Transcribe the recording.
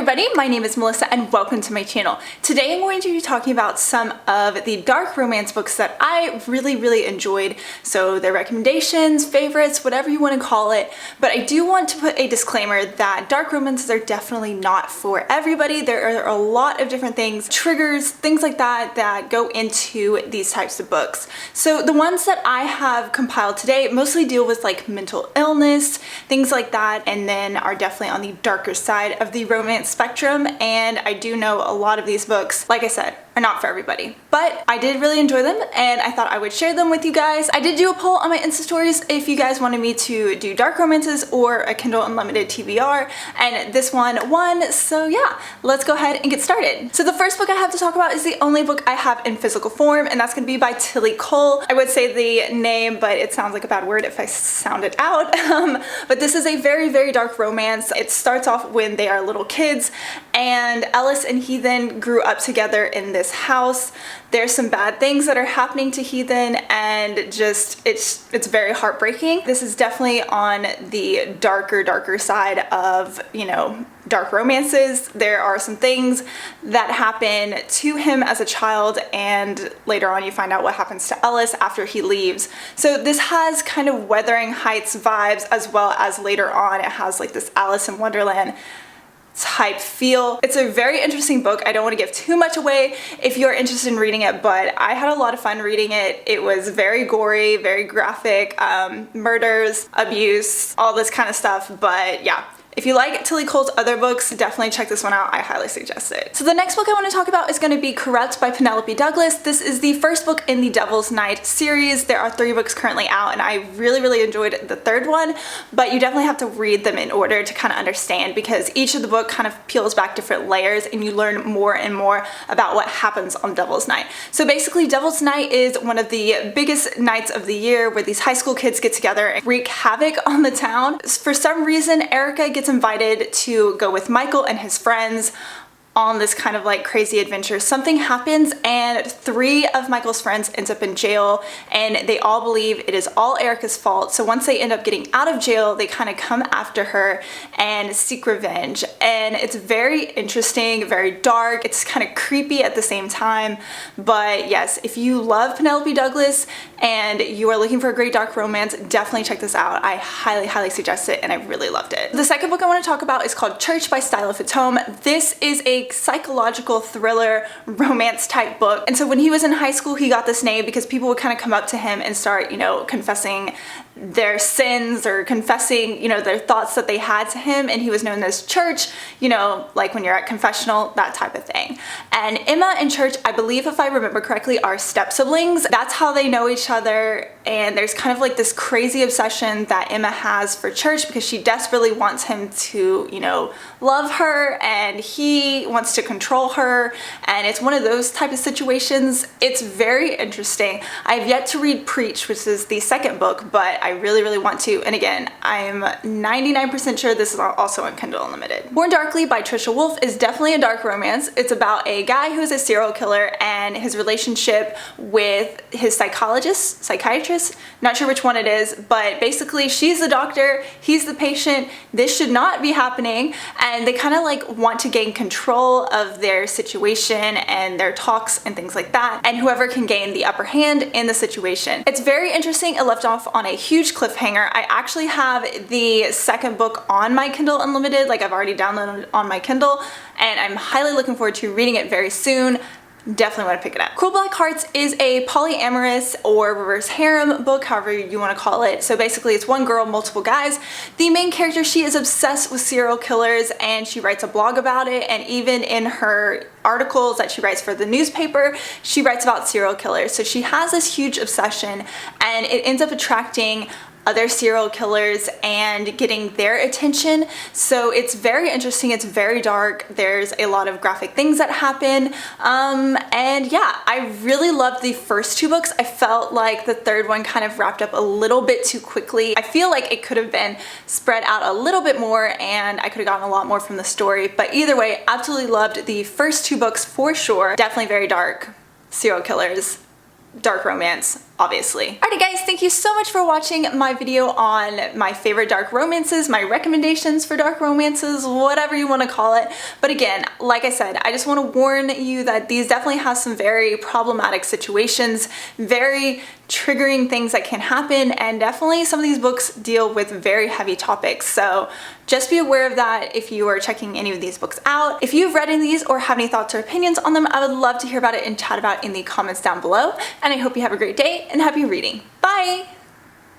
everybody, my name is Melissa and welcome to my channel. Today I'm going to be talking about some of the dark romance books that I really enjoyed. So they're recommendations, favorites, whatever you want to call it. But I do want to put a disclaimer that dark romances are definitely not for everybody. There are a lot of different things, triggers, things like that that go into these types of books. So the ones that I have compiled today mostly deal with like mental illness, things like that, and then are definitely on the darker side of the romance spectrum. And I do know a lot of these books, like I said, are not for everybody, but I did really enjoy them and I thought I would share them with you guys. I did do a poll on my Insta stories if you guys wanted me to do dark romances or a Kindle Unlimited TBR, and this one won. So yeah, let's go ahead and get started. So the first book I have to talk about is the only book I have in physical form, and that's going to be by Kohl. I would say the name, but it sounds like a bad word if I sound it out. But this is a very dark romance. It starts off when they are little kids and Ellis and Heathen grew up together in this house. There's some bad things that are happening to Heathen and just it's very heartbreaking. This is definitely on the darker side of, you know, dark romances. There are some things that happen to him as a child, and later on you find out what happens to Ellis after he leaves. So this has kind of Wuthering Heights vibes, as well as later on it has like this Alice in Wonderland type feel. It's a very interesting book. I don't want to give too much away if you're interested in reading it, but I had a lot of fun reading it. It was very gory, very graphic, murders, abuse, all this kind of stuff. But yeah, if you like Kohl's other books, definitely check this one out. I highly suggest it. So the next book I want to talk about is going to be Corrupt by Penelope Douglas. This is the first book in the Devil's Night series. There are 3 books currently out and I really enjoyed the third one, but you definitely have to read them in order to kind of understand, because each of the book kind of peels back different layers and you learn more and more about what happens on Devil's Night. So basically Devil's Night is one of the biggest nights of the year where these high school kids get together and wreak havoc on the town. For some reason, Erica gets invited to go with Michael and his friends on this kind of like crazy adventure. Something happens and 3 of Michael's friends ends up in jail, and they all believe it is all Erica's fault. So once they end up getting out of jail, they kind of come after her and seek revenge. And it's very interesting, very dark. It's kind of creepy at the same time. But yes, if you love Penelope Douglas and you are looking for a great dark romance, definitely check this out. I highly suggest it and I really loved it. The second book I want to talk about is called Church by Stylus. This is a psychological thriller romance type book. And so when he was in high school, he got this name because people would kind of come up to him and start, you know, confessing their sins or confessing, you know, their thoughts that they had to him, and he was known as Church, you know, like when you're at confessional, that type of thing. And Emma and Church, I believe if I remember correctly, are step siblings. That's how they know each other, and there's kind of like this crazy obsession that Emma has for Church because she desperately wants him to, you know, love her, and he wants to control her, and it's one of those type of situations. It's very interesting. I've yet to read Preach, which is the second book, but I really want to, and again, I'm 99% sure this is also on Kindle Unlimited. Born Darkly by Trisha Wolfe is definitely a dark romance. It's about a guy who is a serial killer and his relationship with his psychiatrist, not sure which one it is, but basically she's the doctor, he's the patient, this should not be happening, and they kind of like want to gain control of their situation and their talks and things like that, and whoever can gain the upper hand in the situation. It's very interesting. It left off on a huge cliffhanger. I actually have the second book on my Kindle Unlimited, like I've already downloaded it on my Kindle, and I'm highly looking forward to reading it very soon. Definitely want to pick it up. Blackhearts is a polyamorous or reverse harem book, however you want to call it. So basically it's one girl, multiple guys. The main character, she is obsessed with serial killers and she writes a blog about it, and even in her articles that she writes for the newspaper, she writes about serial killers. So she has this huge obsession and it ends up attracting other serial killers and getting their attention. So it's very interesting, it's very dark, there's a lot of graphic things that happen, and yeah, I really loved the first 2 books. I felt like the third one kind of wrapped up a little bit too quickly. I feel like it could have been spread out a little bit more and I could have gotten a lot more from the story, but either way, absolutely loved the first 2 books for sure. Definitely very dark, serial killers, dark romance. obviously. Alrighty guys, thank you so much for watching my video on my favorite dark romances, my recommendations for dark romances, whatever you want to call it. But again, like I said, I just want to warn you that these definitely have some very problematic situations, very triggering things that can happen, and definitely some of these books deal with very heavy topics. So just be aware of that if you are checking any of these books out. If you've read any of these or have any thoughts or opinions on them, I would love to hear about it and chat about it in the comments down below. And I hope you have a great day and happy reading. Bye!